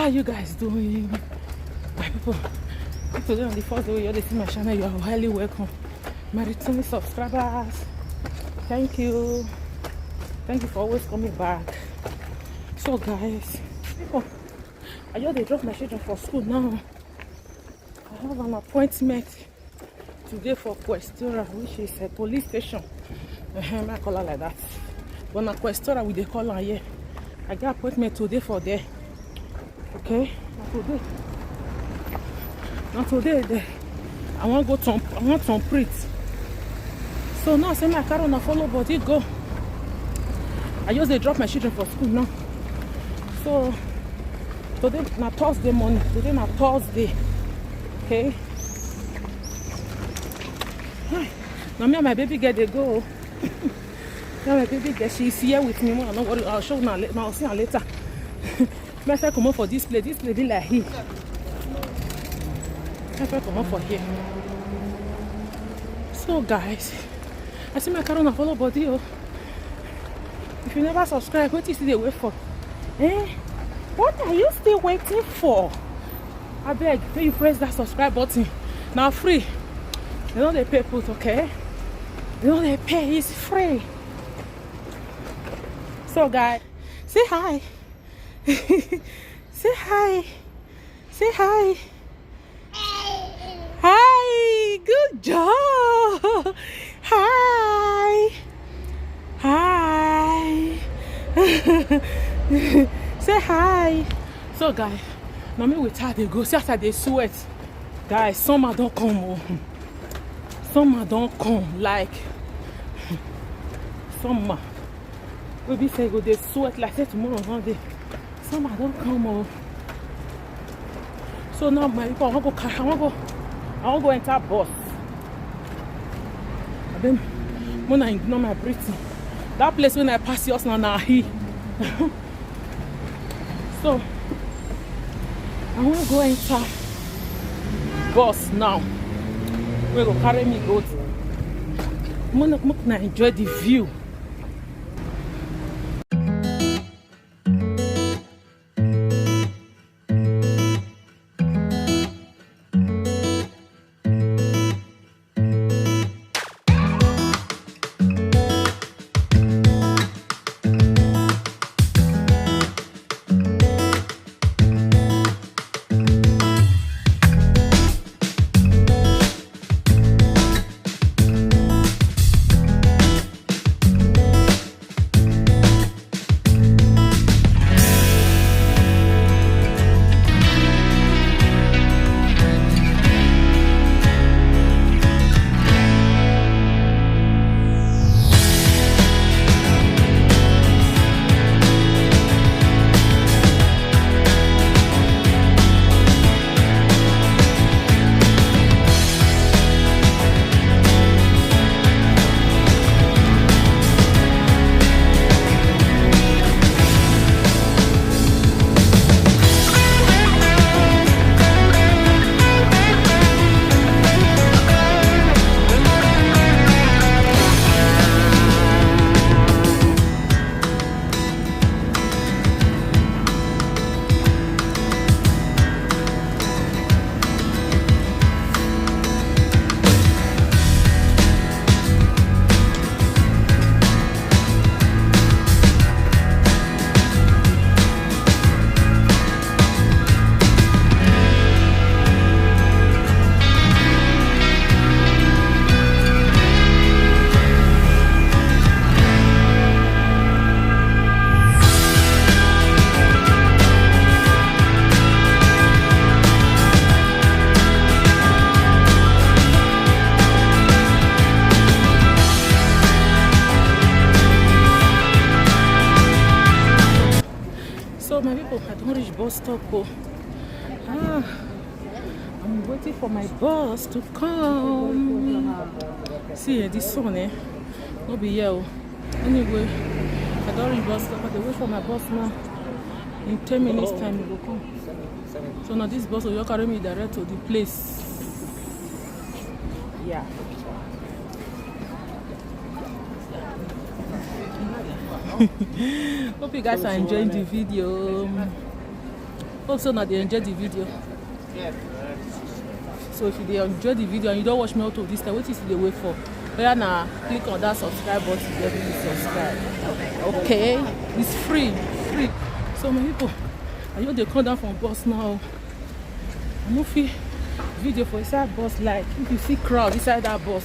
are you guys doing? My people, if today on the first day you're see my channel, you are highly welcome. My returning subscribers, thank you for always coming back. So guys, people, I just drop my children for school now. I have an appointment today for Questora, which is a police station. I call her like that. But na Questora we they call her here. I got appointment today for there. Okay, not today there. I want some print. So now say my car on a follow body go. I just they drop my children for school now. So today na Thursday morning. Today na Thursday. Okay. Now me and my baby girl they go. Now my baby girl she's here with me. I'm not worried. I'll show now. I'll see her later. I have come up for this place. This place be like here. I have come up for here. So guys, I see my car on a follow body. Oh. If you never subscribe, what is the wait for? What are you still waiting for? I beg, may you press that subscribe button. Now free. You know they pay put, okay? You know they pay, it's free. So guys, say hi. Say hi. Say hi. Hi. Good job. Hi. Hi. Say hi. So guys, now me with her they go. See after they sweat. Guys, summer don't come. Oh. Summer don't come like summer. We be say go they sweat like say tomorrow one day. Summer don't come. Oh. So now my people, I want to go enter bus. And then when I ignore my breathing, that place when I pass yours now here. So I want to go enter bus now. We go carry me go. I'm gonna enjoy the view. Bus stop. Oh. I'm waiting for my bus to come. See this sun, not be here. Anyway, I don't reach bus stop. I wait for my bus now. In 10 minutes time, it will come. So now this bus will carry me direct to the place. Yeah. Hope you guys are enjoying the video. Hope so now they enjoy the video. So if you enjoy the video and you don't watch me out of this time, what is the wait for? Yeah, now click on that subscribe button to you subscribe. Okay, it's free. So my people, I know they come down from bus now. Movie video for inside bus, like if you see crowd inside that bus,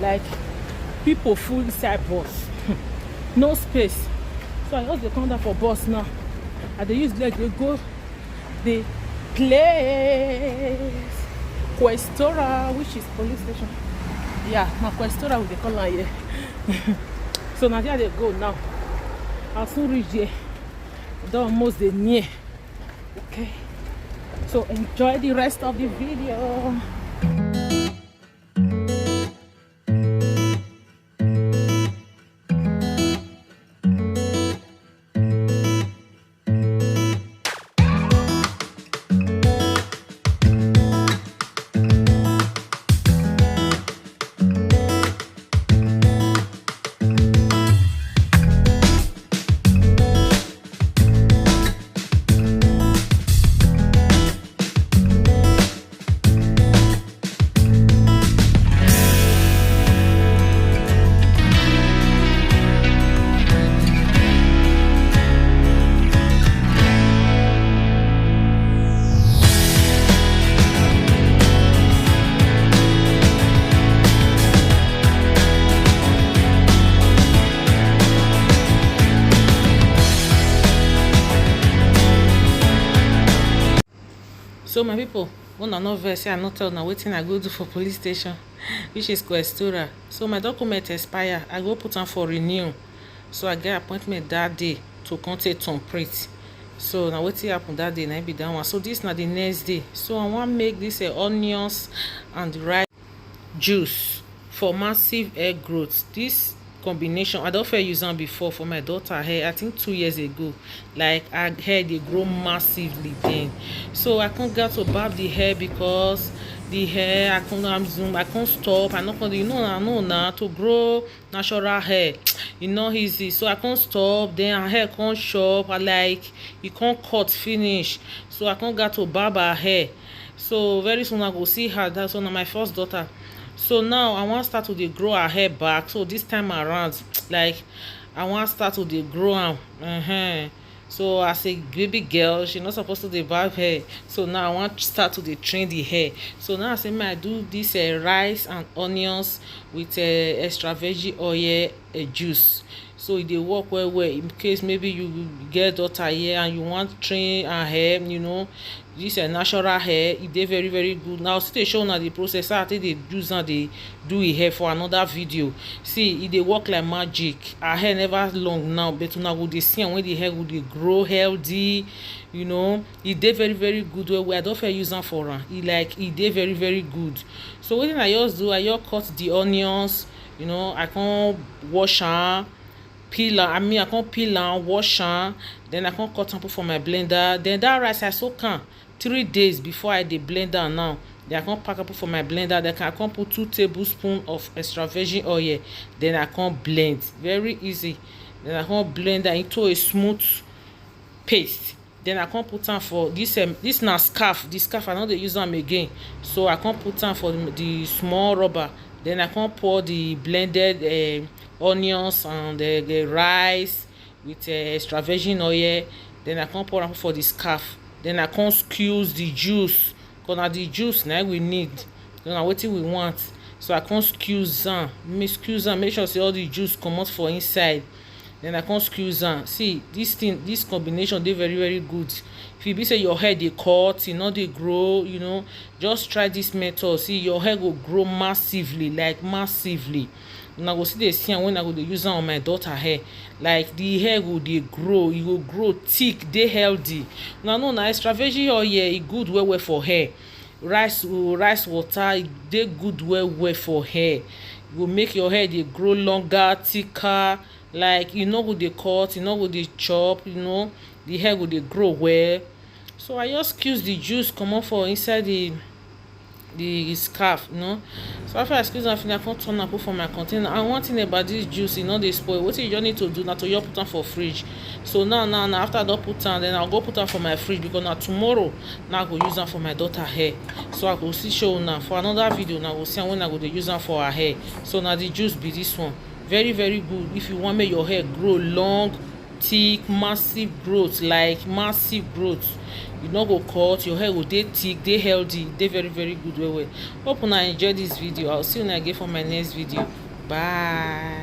like people full inside bus, no space. So I know they come down for bus now, and they use leg, they go the place Questora, which is police station. Yeah, now Questora with the color here. So now there they go now. I'll soon reach there. They're almost near. Okay. So enjoy the rest of the video. So my people, when I not verse, I not tell now waiting I go do for police station, which is Questura. So my document expire, I go put on for renew. So I get appointment that day to contact Tom Prit. So now what happen that day, and I be that one. So this now the next day. So I want make this onions and rice juice for massive hair growth. This combination I don't use them before for my daughter hair. I think 2 years ago, like her hair they grow massively then. So I can't get to barb the hair because the hair I can't stop. I'm not gonna I know now to grow natural hair. It's not easy. So I can't stop. Then her hair can't shop. I like you can't cut finish. So I can't get to barb her hair. So very soon I go see her. That's one of my first daughter. So now I want to start to dey grow her hair back. So this time around, like I want to start to dey grow am. So as a baby girl, she not supposed to dey barb hair. So now I want to start to dey train the hair. So now I say may I do this rice and onions with extra veggie oil juice. So e dey work well well in case maybe you get daughter here and you want to train her hair, this natural hair, e dey very very good. Now still show una the process how I take dey use am dey do e hair for another video. See, e dey work like magic. Her hair never long now, but una go dey see am when the hair go dey grow healthy. E dey very very good. Well I don use am for am. E dey very very good. So wetin I just do, I just cut the onions. I come wash am, peel am. I come peel am, wash am, then I come cut am put for my blender. Then that rice I soak am 3 days before I dey blend am now. Then I come pack am put for my blender. Then I come put 2 tablespoons of extra virgin oil. Then I come blend. Very easy. Then I come blend am into a smooth paste. Then I come put am for this na scarf. The scarf I no dey use am again. So I come put am for the small rubber. Then I come pour the blended onions and the rice with extra virgin oil. Then I come pour am for the scarf. Then I come squeeze the juice, because na the juice na we need. Na wetin we want. So I come squeeze am, make sure say all the juice comot for inside. Then I come squeeze am. See, this combination dey very very good. If e be say your hair dey cut, e no dey grow, just try this method. See, your hair go grow massively, like massively. Una go see dey see am when I go dey use am on my daughter hair. Like the hair go dey grow, e go grow thick, dey healthy. Una know na extra virgin oil e good well well for hair. Rice water e dey good well well for hair. E go make your hair dey grow longer, thicker. Like e no go dey cut, e no go dey chop. The hair go dey grow well. So I just squeeze the juice comot for inside the scarf, you know. So after I squeeze am finish, I come turn am put for my container. And one thing about this juice, e no dey spoil. Wetin you just need to do na to just put am for fridge. So now after I don put am, then I'll go put am for my fridge, because na tomorrow now I go use am for my daughter hair. So I go still show una for another video. Now I go see am when I go dey use am for her hair. So na the juice be this one. Very very good if you want make your hair grow long, thick, massive growth, like massive growth. You no go cut, your hair go dey thick, dey healthy, dey very very good well well. Hope una enjoy this video. I'll see una again for my next video. Bye.